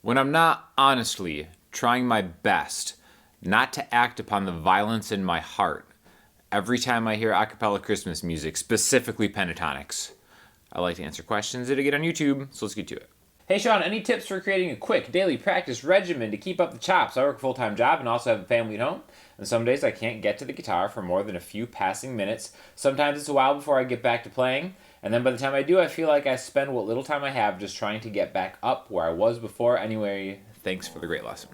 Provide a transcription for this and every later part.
When I'm not honestly trying my best not to act upon the violence in my heart every time I hear a cappella Christmas music, specifically pentatonics, I like to answer questions that I get on YouTube, so let's get to it. Hey Sean, any tips for creating a quick daily practice regimen to keep up the chops? I work a full-time job and also have a family at home, and some days I can't get to the guitar for more than a few passing minutes. Sometimes it's a while before I get back to playing, and then by the time I do, I feel like I spend what little time I have just trying to get back up where I was before. Anyway, thanks for the great lesson.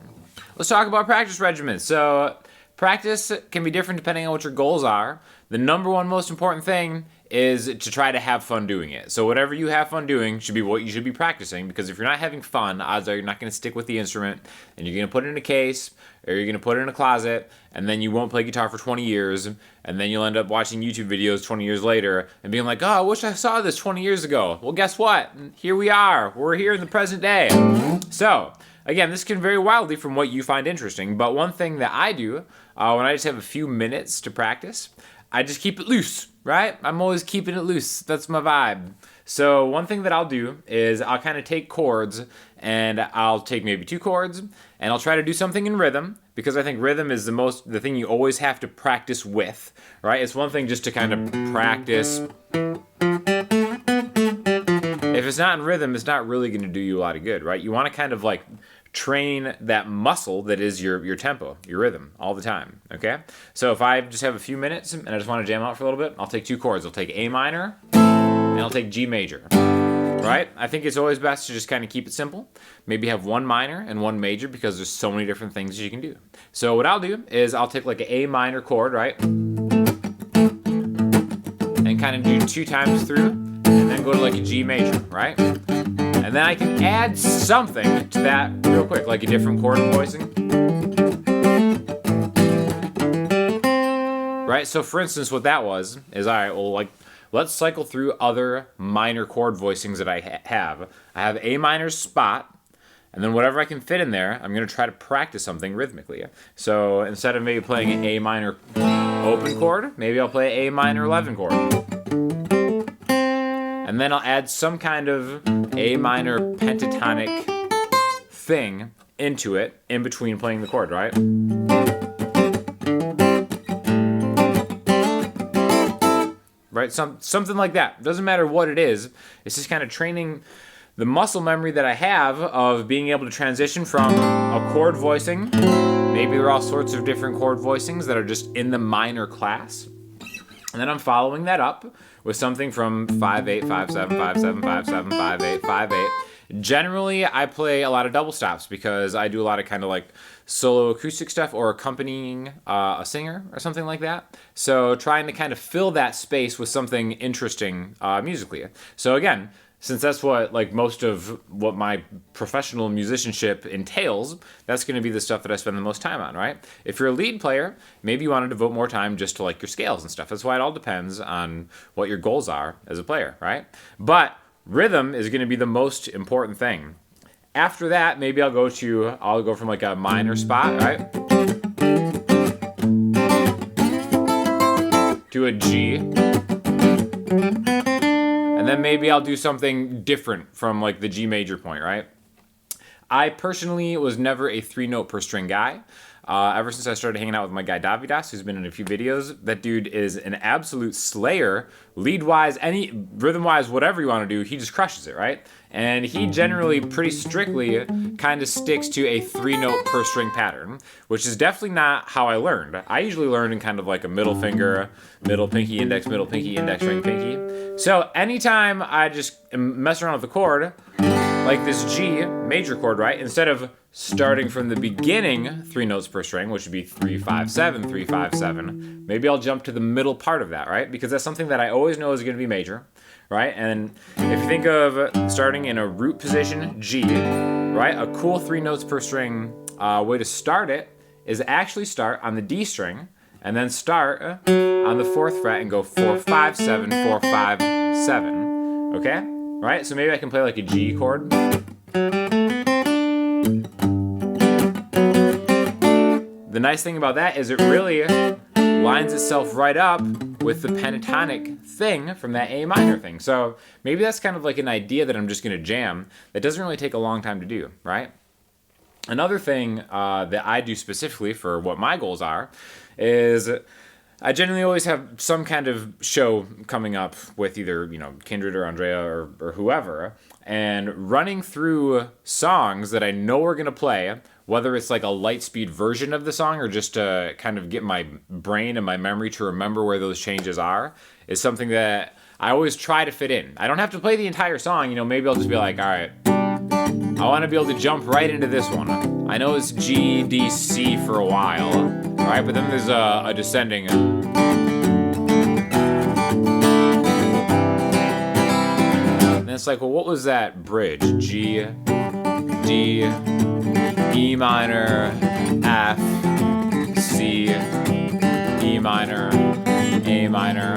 Let's talk about practice regimens. So, practice can be different depending on what your goals are. The number one most important thing is to try to have fun doing it. So whatever you have fun doing should be what you should be practicing, because if you're not having fun, odds are you're not going to stick with the instrument, and you're going to put it in a case, or you're going to put it in a closet, and then you won't play guitar for 20 years, and then you'll end up watching YouTube videos 20 years later and being like, oh, I wish I saw this 20 years ago. Well, guess what? Here we are. We're here in the present day. So, again, this can vary wildly from what you find interesting, but one thing that I do when I just have a few minutes to practice, I just keep it loose, right? I'm always keeping it loose. That's my vibe. So one thing that I'll do is I'll kind of take chords, and I'll take maybe 2 chords, and I'll try to do something in rhythm, because I think rhythm is the thing you always have to practice with, right? It's one thing just to kind of practice. If it's not in rhythm, it's not really going to do you a lot of good, right? You want to kind of like train that muscle that is your tempo, your rhythm, all the time, okay? So if I just have a few minutes and I just want to jam out for a little bit, I'll take 2 chords. I'll take A minor and I'll take G major, right? I think it's always best to just kind of keep it simple. Maybe have 1 minor and 1 major, because there's so many different things you can do. So what I'll do is I'll take like an A minor chord, right? And kind of do 2 times through, and then go to like a G major, right? And then I can add something to that real quick, like a different chord voicing. Right, so for instance, what that was is, all right, well, like, let's cycle through other minor chord voicings that I have. I have A minor spot, and then whatever I can fit in there, I'm going to try to practice something rhythmically. So instead of maybe playing an A minor open chord, maybe I'll play an A minor 11 chord. And then I'll add some kind of A minor pentatonic thing into it in between playing the chord, right? Right, something like that. Doesn't matter what it is. It's just kind of training the muscle memory that I have of being able to transition from a chord voicing. Maybe there are all sorts of different chord voicings that are just in the minor class. And then I'm following that up with something from 5/8, 5/7, 5/7, 5/7, 5/8, 5/8. Generally, I play a lot of double stops because I do a lot of kind of like solo acoustic stuff or accompanying a singer or something like that. So trying to kind of fill that space with something interesting musically. So again, since that's what like most of what my professional musicianship entails, that's going to be the stuff that I spend the most time on, right? If you're a lead player, maybe you want to devote more time just to like your scales and stuff. That's why it all depends on what your goals are as a player, right? But rhythm is going to be the most important thing. After that, maybe I'll go from like a minor spot, right? To a G. And then maybe I'll do something different from like the G major point, right? I personally was never a 3-note per string guy. Ever since I started hanging out with my guy Davidas, who's been in a few videos, that dude is an absolute slayer. Lead-wise, rhythm-wise, whatever you want to do, he just crushes it, right? And he generally pretty strictly kind of sticks to a 3-note per string pattern, which is definitely not how I learned. I usually learned in kind of like a middle finger, middle pinky, index, ring, pinky. So anytime I just mess around with the chord, like this G major chord, right? Instead of starting from the beginning 3 notes per string, which would be 3, 5, 7, 3, 5, 7, maybe I'll jump to the middle part of that, right? Because that's something that I always know is going to be major, right? And if you think of starting in a root position, G, right? A cool 3 notes per string way to start it is actually start on the D string and then start on the 4th fret and go 4, 5, 7, 4, 5, 7, okay? Right? So maybe I can play like a G chord. The nice thing about that is it really lines itself right up with the pentatonic thing from that A minor thing. So maybe that's kind of like an idea that I'm just going to jam that doesn't really take a long time to do, right? Another thing that I do specifically for what my goals are is I generally always have some kind of show coming up with either, Kindred or Andrea or whoever, and running through songs that I know we're going to play, whether it's like a light speed version of the song or just to kind of get my brain and my memory to remember where those changes are, is something that I always try to fit in. I don't have to play the entire song, maybe I'll just be like, all right, I want to be able to jump right into this one. I know it's G, D, C for a while, all right, but then there's a descending. And it's like, well, what was that bridge? G, D, E minor, F, C, E minor, A minor,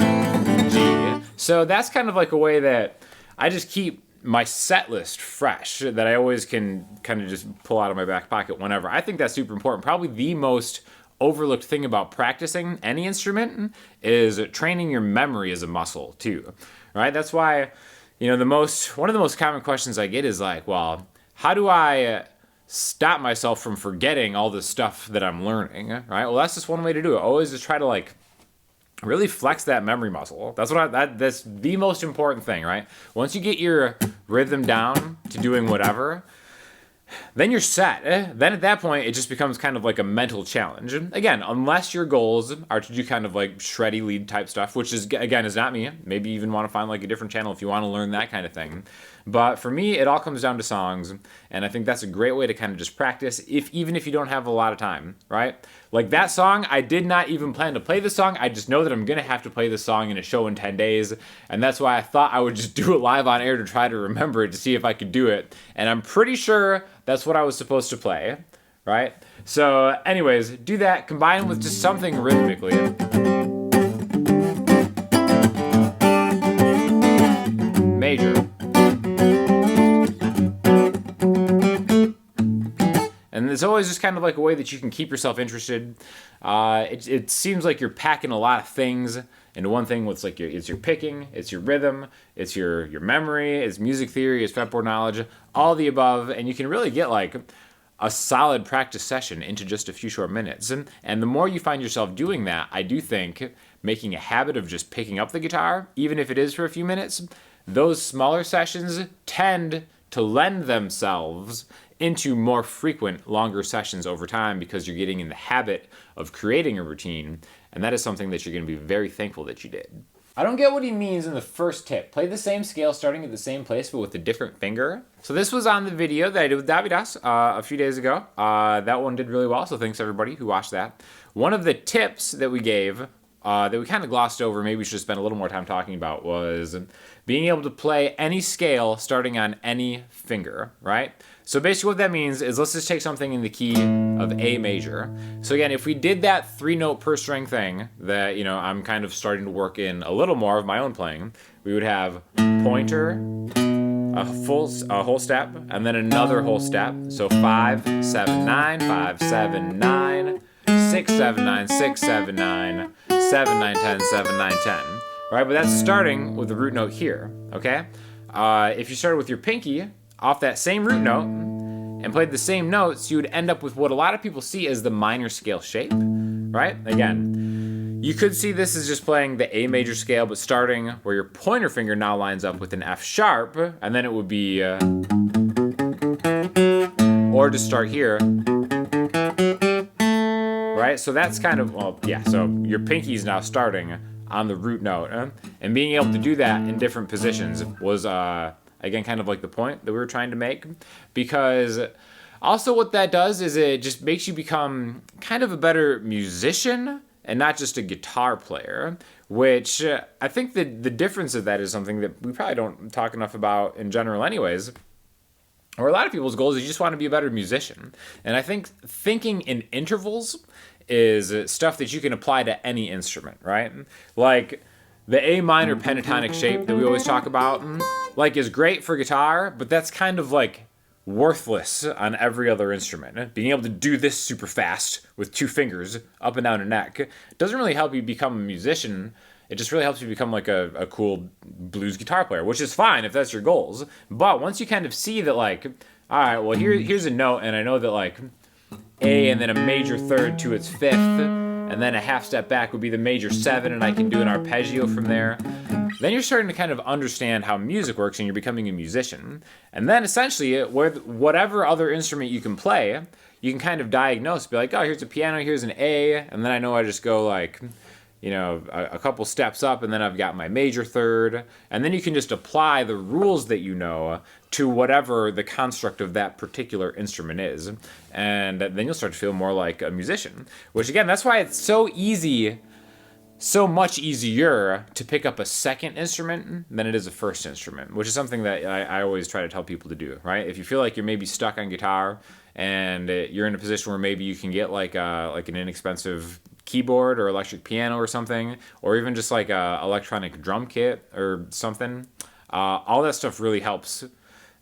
G. So that's kind of like a way that I just keep my set list fresh, that I always can kind of just pull out of my back pocket whenever. I think that's super important. Probably the most overlooked thing about practicing any instrument is training your memory as a muscle too, right? That's why, one of the most common questions I get is like, well, how do I stop myself from forgetting all the stuff that I'm learning, right? Well, that's just one way to do it. Always just try to like really flex that memory muscle. That's the most important thing, right? Once you get your rhythm down to doing whatever, then you're set. Then at that point, it just becomes kind of like a mental challenge. Again, unless your goals are to do kind of like shreddy lead type stuff, which is not me. Maybe you even want to find like a different channel if you want to learn that kind of thing. But for me, it all comes down to songs, and I think that's a great way to kind of just practice, even if you don't have a lot of time, right? Like that song, I did not even plan to play the song. I just know that I'm going to have to play the song in a show in 10 days, and that's why I thought I would just do it live on air to try to remember it, to see if I could do it. And I'm pretty sure that's what I was supposed to play, right? So anyways, do that, combine with just something rhythmically. Major. And it's always just kind of like a way that you can keep yourself interested. It seems like you're packing a lot of things into one thing. It's like it's your picking, it's your rhythm, it's your memory, it's music theory, it's fretboard knowledge, all the above, and you can really get like a solid practice session into just a few short minutes. And the more you find yourself doing that, I do think making a habit of just picking up the guitar, even if it is for a few minutes, those smaller sessions tend to lend themselves into more frequent, longer sessions over time because you're getting in the habit of creating a routine, and that is something that you're going to be very thankful that you did. I don't get what he means in the first tip. Play the same scale starting at the same place but with a different finger. So this was on the video that I did with Davidas a few days ago. That one did really well, so thanks everybody who watched that. One of the tips that we gave that we kind of glossed over, maybe we should spend a little more time talking about, was being able to play any scale starting on any finger, right? So basically what that means is, let's just take something in the key of A major. So again, if we did that 3-note per string thing that, I'm kind of starting to work in a little more of my own playing, we would have pointer, a whole step, and then another whole step. So 5, 7, 9, 5, 7, 9, 6, 7, 9, 6, 7, 9, 7, 9, 10, 7, 9, 10. Right, but that's starting with the root note here, okay? If you started with your pinky off that same root note and played the same notes, you would end up with what a lot of people see as the minor scale shape, right? Again, you could see this as just playing the A major scale, but starting where your pointer finger now lines up with an F sharp, and then it would be, or to start here, right? So that's kind of, so your pinky's now starting on the root note, and being able to do that in different positions was, again, kind of like the point that we were trying to make, because also what that does is it just makes you become kind of a better musician and not just a guitar player, which I think the difference of that is something that we probably don't talk enough about in general anyways. Or a lot of people's goals is you just want to be a better musician. And I think thinking in intervals is stuff that you can apply to any instrument, right? Like the A minor pentatonic shape that we always talk about, like, is great for guitar, but that's kind of like worthless on every other instrument. Being able to do this super fast with 2 fingers up and down a neck doesn't really help you become a musician. It just really helps you become like a cool blues guitar player, which is fine if that's your goals. But once you kind of see that, like, All right, well, here's a note, and I know that like A and then a major third to its fifth, and then a half step back would be the major 7, and I can do an arpeggio from there. Then you're starting to kind of understand how music works, and you're becoming a musician. And then essentially, whatever other instrument you can play, you can kind of diagnose, be like, oh, here's a piano, here's an A, and then I know I just go like, you know, a couple steps up, and then I've got my major third, and then you can just apply the rules that you know to whatever the construct of that particular instrument is, and then you'll start to feel more like a musician. Which again, that's why it's so easy, so much easier to pick up a second instrument than it is a first instrument, which is something that I always try to tell people to do, right? If you feel like you're maybe stuck on guitar and you're in a position where maybe you can get like an inexpensive keyboard or electric piano or something, or even just like a electronic drum kit or something, all that stuff really helps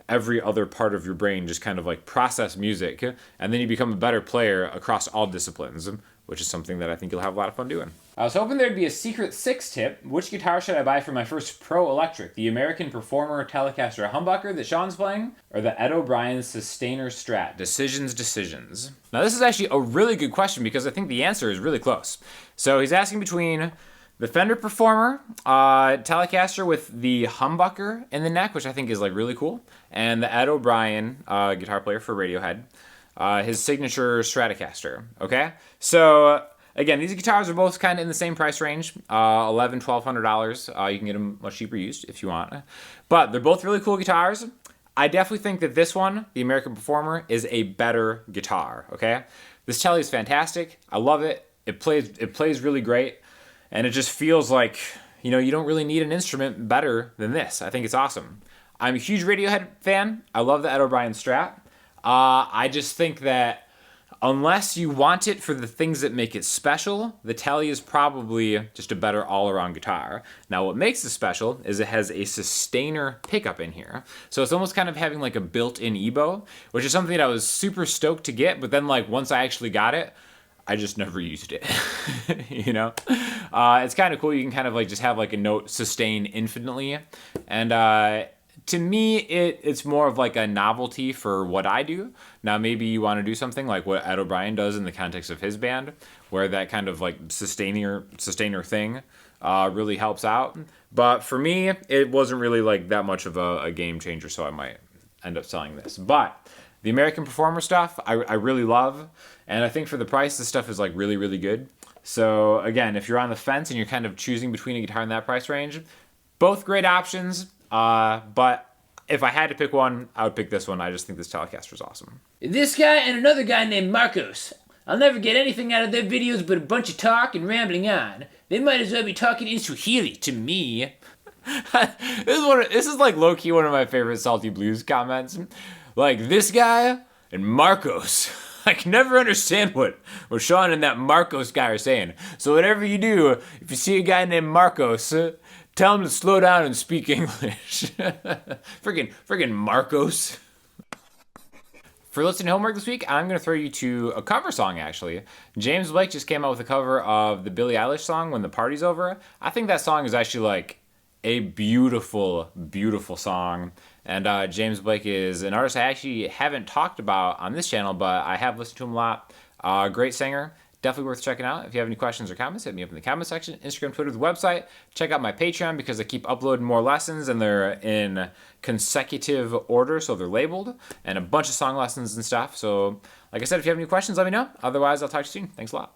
every other part of your brain just kind of like process music, and then you become a better player across all disciplines, which is something that I think you'll have a lot of fun doing. I was hoping there'd be a secret 6 tip. Which guitar should I buy for my first pro electric? The American Performer Telecaster humbucker that Sean's playing, or the Ed O'Brien Sustainer Strat? Decisions. Now this is actually a really good question because I think the answer is really close. So he's asking between the Fender Performer Telecaster with the humbucker in the neck, which I think is like really cool, and the Ed O'Brien guitar player for Radiohead, his signature Stratocaster. Okay, so again, these guitars are both kind of in the same price range, $1,100-$1,200. You can get them much cheaper used if you want, but they're both really cool guitars. I definitely think that this one, the American Performer, is a better guitar. Okay, this Tele is fantastic. I love it. It plays really great. And it just feels like, you know, you don't really need an instrument better than this. I think it's awesome. I'm a huge Radiohead fan. I love the Ed O'Brien Strat. I just think that unless you want it for the things that make it special, the Tele is probably just a better all-around guitar. Now, what makes it special is it has a sustainer pickup in here. So it's almost kind of having like a built-in EBow, which is something that I was super stoked to get, but then like once I actually got it, I just never used it, you know? It's kind of cool. You can kind of like just have like a note sustain infinitely. And to me, it's more of like a novelty for what I do. Now, maybe you want to do something like what Ed O'Brien does in the context of his band, where that kind of like sustainer thing really helps out. But for me, it wasn't really like that much of a game changer, so I might end up selling this. But the American Performer stuff, I really love. And I think for the price, this stuff is like really, really good. So again, if you're on the fence and you're kind of choosing between a guitar in that price range, both great options. But if I had to pick one, I would pick this one. I just think this Telecaster is awesome. This guy and another guy named Marcos. I'll never get anything out of their videos but a bunch of talk and rambling on. They might as well be talking in Swahili to me. This is like low-key one of my favorite Salty Blues comments. Like, this guy and Marcos. I can never understand what Sean and that Marcos guy are saying. So whatever you do, if you see a guy named Marcos, tell him to slow down and speak English. Friggin' Marcos. For listening homework this week, I'm going to throw you to a cover song, actually. James Blake just came out with a cover of the Billie Eilish song, When the Party's Over. I think that song is actually like a beautiful, beautiful song. And James Blake is an artist I actually haven't talked about on this channel, but I have listened to him a lot. Great singer. Definitely worth checking out. If you have any questions or comments, hit me up in the comment section. Instagram, Twitter, the website. Check out my Patreon because I keep uploading more lessons and they're in consecutive order, so they're labeled. And a bunch of song lessons and stuff. So, like I said, if you have any questions, let me know. Otherwise, I'll talk to you soon. Thanks a lot.